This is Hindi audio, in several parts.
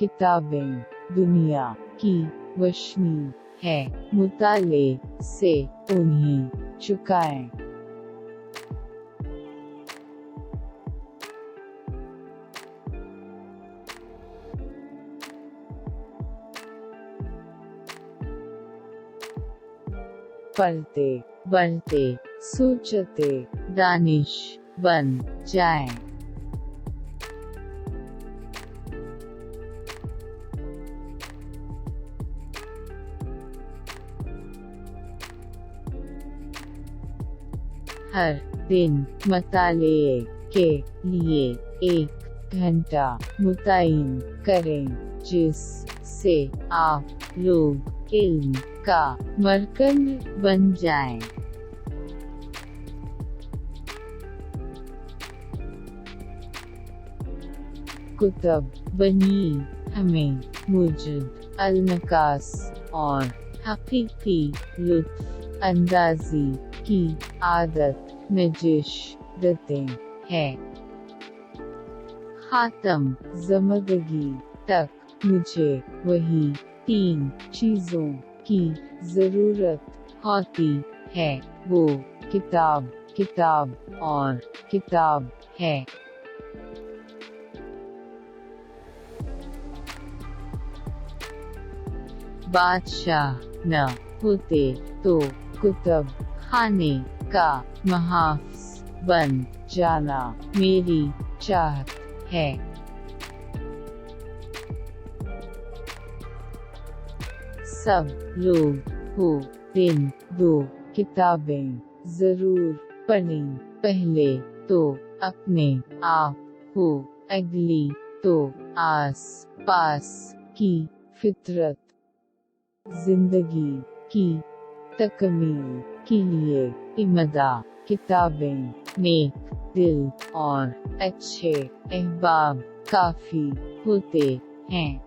किताबें दुनिया की रोशनी है, मुताले से उन्हें चुकाएं। पढ़ते बढ़ते सोचते दानिश बन जाएं। हर दिन मताले के लिए 1 घंटा मुतय्यन करें, जिससे आप लोग इल्म का मरकज़ बन जाएं। कुतुब बनी हमें मुजद अल-नकास और हकीकी लुत्फ़ अंदाज़ी की आदत नजिश देते हैं। ख़ातम ज़िंदगी तक मुझे वही 3 चीज़ों की ज़रूरत होती है, वो किताब, किताब और किताब है। बादशाह न होते तो कुतुब खाने का मुहाफ़िज़ बन जाना मेरी चाहत है। सब लोग को दिन 2 किताबें ज़रूर पढ़ें, पहले तो अपने आप को, अगली तो आस पास की फितरत। जिंदगी की तकमील के लिए इमदा किताबें, नेक दिल और अच्छे अहबाब काफ़ी होते हैं।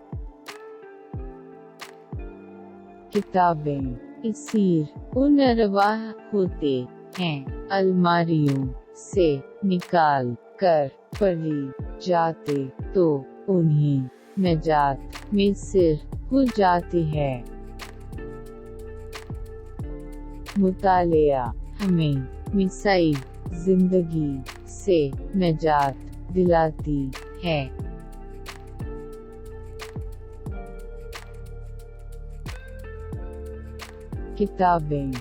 किताबें इसीर उनरवाह होते हैं, अलमारियों से निकाल कर पढ़ी जाते तो उन्हें नजात मैसर हो जाती है। मुतालिया हमें मिसाई जिंदगी से नजात दिलाती है। किताबें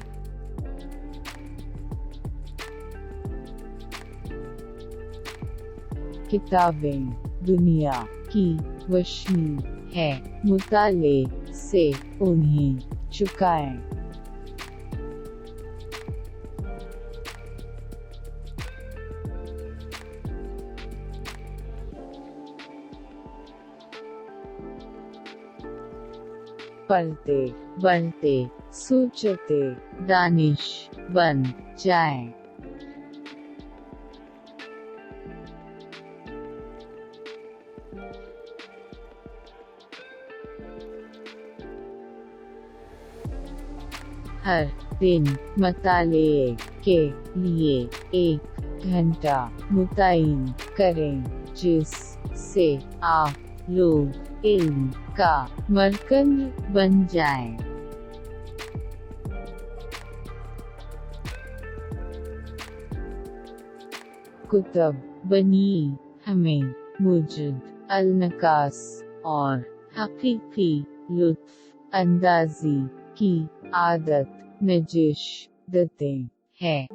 किताबें दुनिया की रोशनी है, मुताले से उन्हें चुकाएं। पढ़ते बढ़ते सोचते दानिश बन जाएं। हर दिन मताले के लिए 1 घंटा मुतय्यन करें, जिससे आप लोग इल्म का मरकज़ बन जाएं। कुतुब बनी हमें मुजद अल-नकास और हकीकी लुत्फ़ अंदाज़ी की आदत नजिश देते हैं।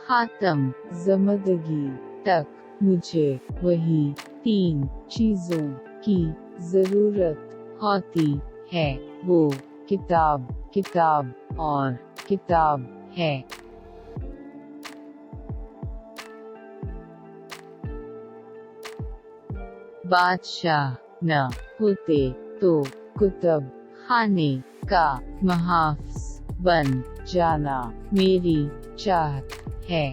ख़ातम ज़िंदगी तक मुझे वही 3 चीज़ों की ज़रूरत होती है, वो किताब, किताब और किताब है। बादशाह न होते तो कुतुब खाने का मुहाफ़िज़ बन जाना मेरी चाहत है।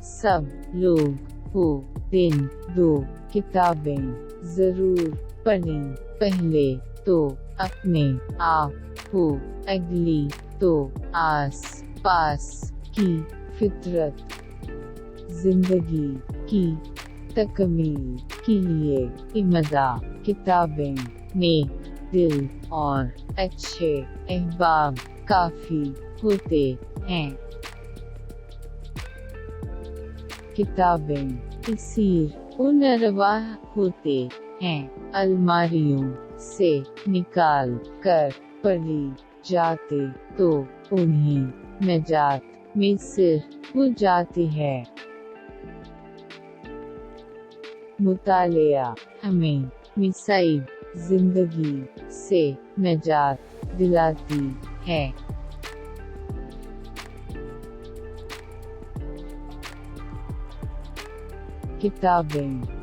सब लोग को दिन 2 किताबें ज़रूर पढ़ें, पहले तो अपने आप को, अगली तो आस पास की फितरत। जिंदगी की तकमील के लिए इमदा किताबें नेक दिल और अच्छे अहबाब काफी होते हैं। किताबें कसीर उनरवाह होते हैं, अलमारियों से निकाल कर पढ़ी जाते तो उन्हें नजात में सिर हो जाती है। मुतालिया हमें मिसाइब जिंदगी से नजात दिलाती है। किताबें